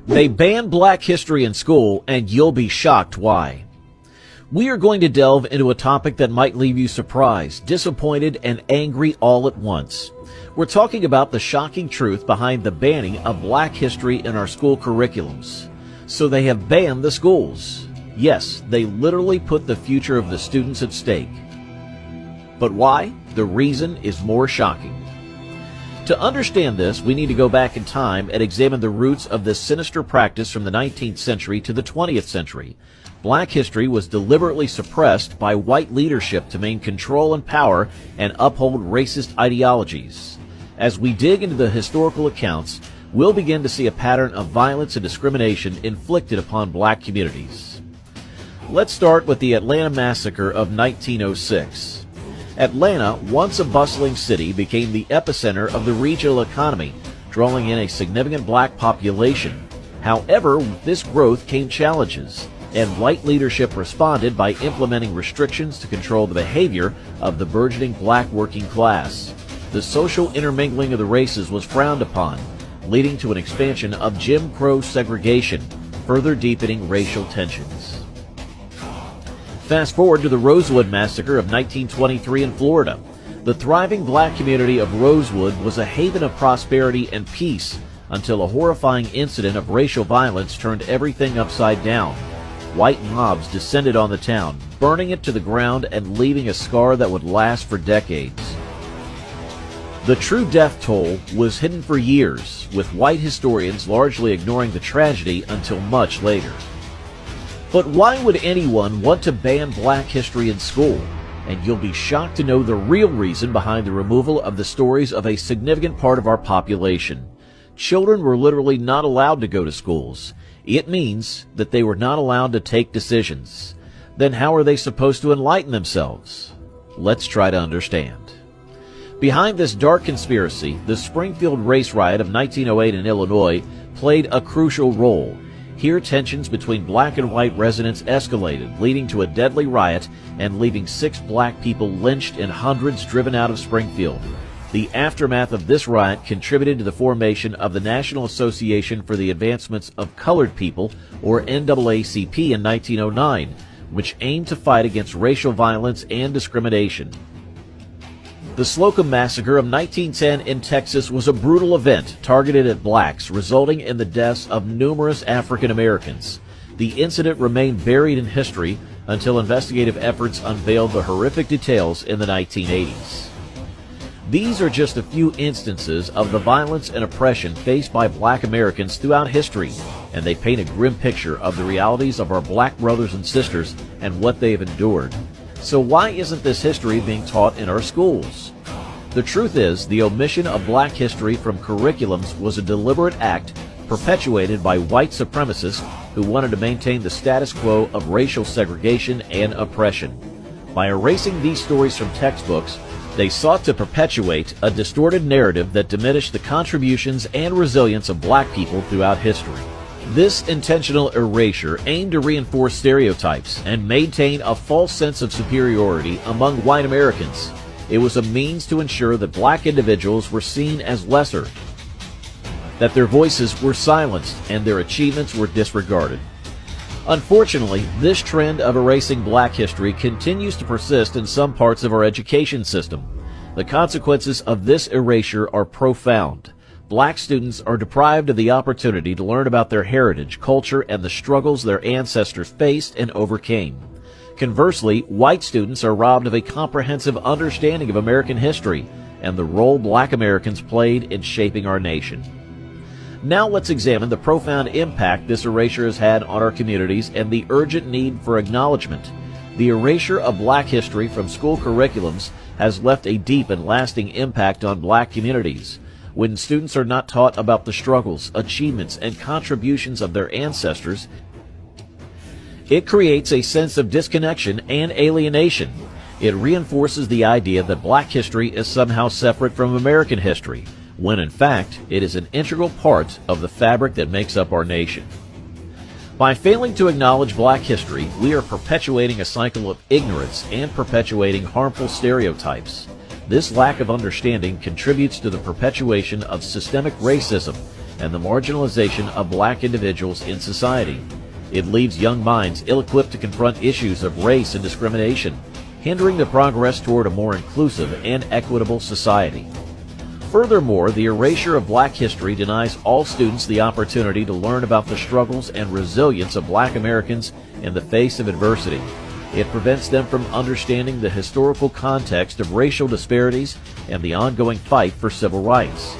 They ban Black history in school, and you'll be shocked why. We are going to delve into a topic that might leave you surprised, disappointed, and angry all at once. We're talking about the shocking truth behind the banning of Black history in our school curriculums. So they have banned the schools. Yes, they literally put the future of the students at stake. But why? The reason is more shocking. To understand this, we need to go back in time and examine the roots of this sinister practice from the 19th century to the 20th century. Black history was deliberately suppressed by white leadership to maintain control and power and uphold racist ideologies. As we dig into the historical accounts, we'll begin to see a pattern of violence and discrimination inflicted upon Black communities. Let's start with the Atlanta Massacre of 1906. Atlanta, once a bustling city, became the epicenter of the regional economy, drawing in a significant Black population. However, with this growth came challenges, and white leadership responded by implementing restrictions to control the behavior of the burgeoning Black working class. The social intermingling of the races was frowned upon, leading to an expansion of Jim Crow segregation, further deepening racial tensions. Fast forward to the Rosewood Massacre of 1923 in Florida. The thriving Black community of Rosewood was a haven of prosperity and peace until a horrifying incident of racial violence turned everything upside down. White mobs descended on the town, burning it to the ground and leaving a scar that would last for decades. The true death toll was hidden for years, with white historians largely ignoring the tragedy until much later. But why would anyone want to ban Black history in school? And you'll be shocked to know the real reason behind the removal of the stories of a significant part of our population. Children were literally not allowed to go to schools. It means that they were not allowed to take decisions. Then how are they supposed to enlighten themselves? Let's try to understand. Behind this dark conspiracy, the Springfield race riot of 1908 in Illinois played a crucial role. Here, tensions between Black and white residents escalated, leading to a deadly riot and leaving 6 Black people lynched and hundreds driven out of Springfield. The aftermath of this riot contributed to the formation of the National Association for the Advancement of Colored People, or NAACP, in 1909, which aimed to fight against racial violence and discrimination. The Slocum Massacre of 1910 in Texas was a brutal event targeted at Blacks, resulting in the deaths of numerous African Americans. The incident remained buried in history until investigative efforts unveiled the horrific details in the 1980s. These are just a few instances of the violence and oppression faced by Black Americans throughout history, and they paint a grim picture of the realities of our Black brothers and sisters and what they have endured. So why isn't this history being taught in our schools? The truth is, the omission of Black history from curriculums was a deliberate act perpetuated by white supremacists who wanted to maintain the status quo of racial segregation and oppression. By erasing these stories from textbooks, they sought to perpetuate a distorted narrative that diminished the contributions and resilience of Black people throughout history. This intentional erasure aimed to reinforce stereotypes and maintain a false sense of superiority among white Americans. It was a means to ensure that Black individuals were seen as lesser, that their voices were silenced, and their achievements were disregarded. Unfortunately, this trend of erasing Black history continues to persist in some parts of our education system. The consequences of this erasure are profound. Black students are deprived of the opportunity to learn about their heritage, culture, and the struggles their ancestors faced and overcame. Conversely, white students are robbed of a comprehensive understanding of American history and the role Black Americans played in shaping our nation. Now let's examine the profound impact this erasure has had on our communities and the urgent need for acknowledgement. The erasure of Black history from school curriculums has left a deep and lasting impact on Black communities. When students are not taught about the struggles, achievements, and contributions of their ancestors, it creates a sense of disconnection and alienation. It reinforces the idea that Black history is somehow separate from American history, when in fact it is an integral part of the fabric that makes up our nation. By failing to acknowledge Black history, we are perpetuating a cycle of ignorance and perpetuating harmful stereotypes. This lack of understanding contributes to the perpetuation of systemic racism and the marginalization of black individuals in society. It leaves young minds ill-equipped to confront issues of race and discrimination, hindering the progress toward a more inclusive and equitable society. Furthermore, the erasure of black history denies all students the opportunity to learn about the struggles and resilience of black Americans in the face of adversity. It prevents them from understanding the historical context of racial disparities and the ongoing fight for civil rights.